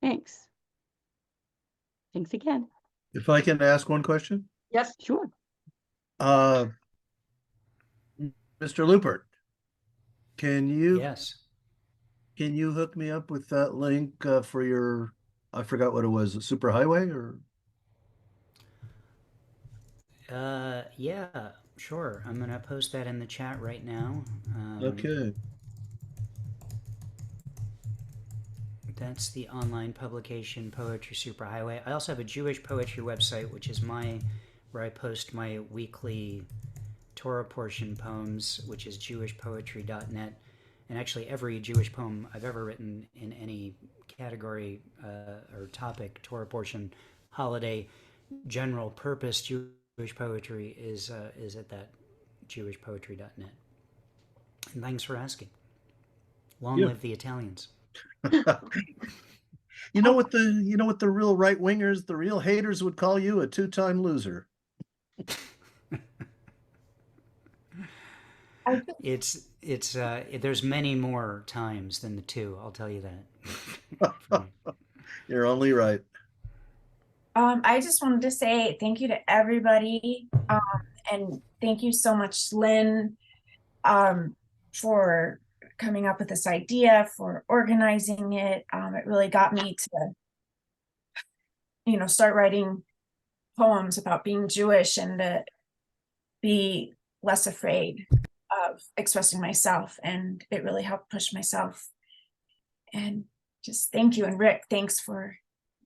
Speaker 6: Thanks. Thanks again.
Speaker 7: If I can ask one question?
Speaker 1: Yes.
Speaker 6: Sure.
Speaker 7: Mr. Lupert, can you
Speaker 10: Yes.
Speaker 7: can you hook me up with that link for your, I forgot what it was, a superhighway or?
Speaker 10: Yeah, sure. I'm gonna post that in the chat right now.
Speaker 7: Okay.
Speaker 10: That's the online publication Poetry Superhighway. I also have a Jewish poetry website, which is where I post my weekly Torah portion poems, which is jewishpoetry.net. And actually, every Jewish poem I've ever written in any category or topic, Torah portion, holiday, general purpose Jewish poetry is at that jewishpoetry.net. And thanks for asking. Long live the Italians.
Speaker 7: You know what the real right wingers, the real haters would call you? A two-time loser.
Speaker 10: It's there's many more times than the two, I'll tell you that.
Speaker 7: You're only right.
Speaker 5: I just wanted to say thank you to everybody. And thank you so much, Lynn, for coming up with this idea, for organizing it. It really got me to, start writing poems about being Jewish and to be less afraid of expressing myself. And it really helped push myself. And just thank you. And Rick, thanks for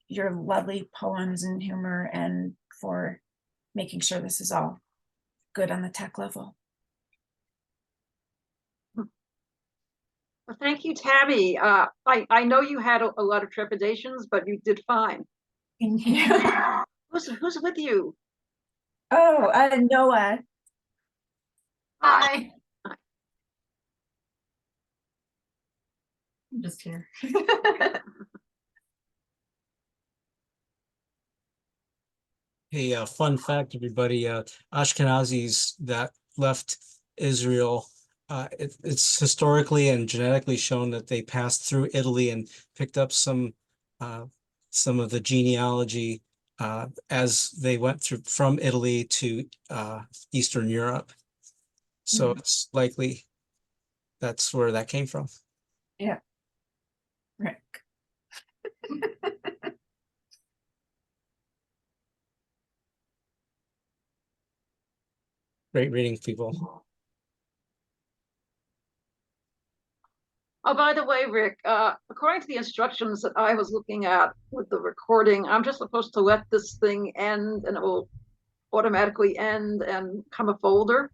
Speaker 5: your lovely poems and humor and for making sure this is all good on the tech level.
Speaker 1: Well, thank you, Tabby. I know you had a lot of trepidations, but you did fine.
Speaker 5: Thank you.
Speaker 1: Who's with you?
Speaker 5: Oh, Noah.
Speaker 12: Hi. I'm just here.
Speaker 13: Hey, fun fact, everybody, Ashkenazis that left Israel, it's historically and genetically shown that they passed through Italy and picked up some of the genealogy as they went through from Italy to Eastern Europe. So it's likely that's where that came from.
Speaker 5: Yeah. Rick.
Speaker 13: Great reading, people.
Speaker 1: Oh, by the way, Rick, according to the instructions that I was looking at with the recording, I'm just supposed to let this thing end and it will automatically end and come a folder?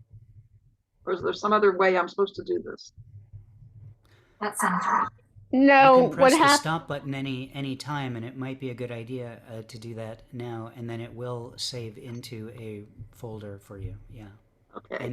Speaker 1: Or is there some other way I'm supposed to do this?
Speaker 12: That sounds right.
Speaker 11: No,
Speaker 10: You can
Speaker 11: what
Speaker 10: press the
Speaker 11: happened?
Speaker 10: stop button any time, and it might be a good idea to do that now, and then it will save into a folder for you. Yeah.
Speaker 1: Okay.
Speaker 10: And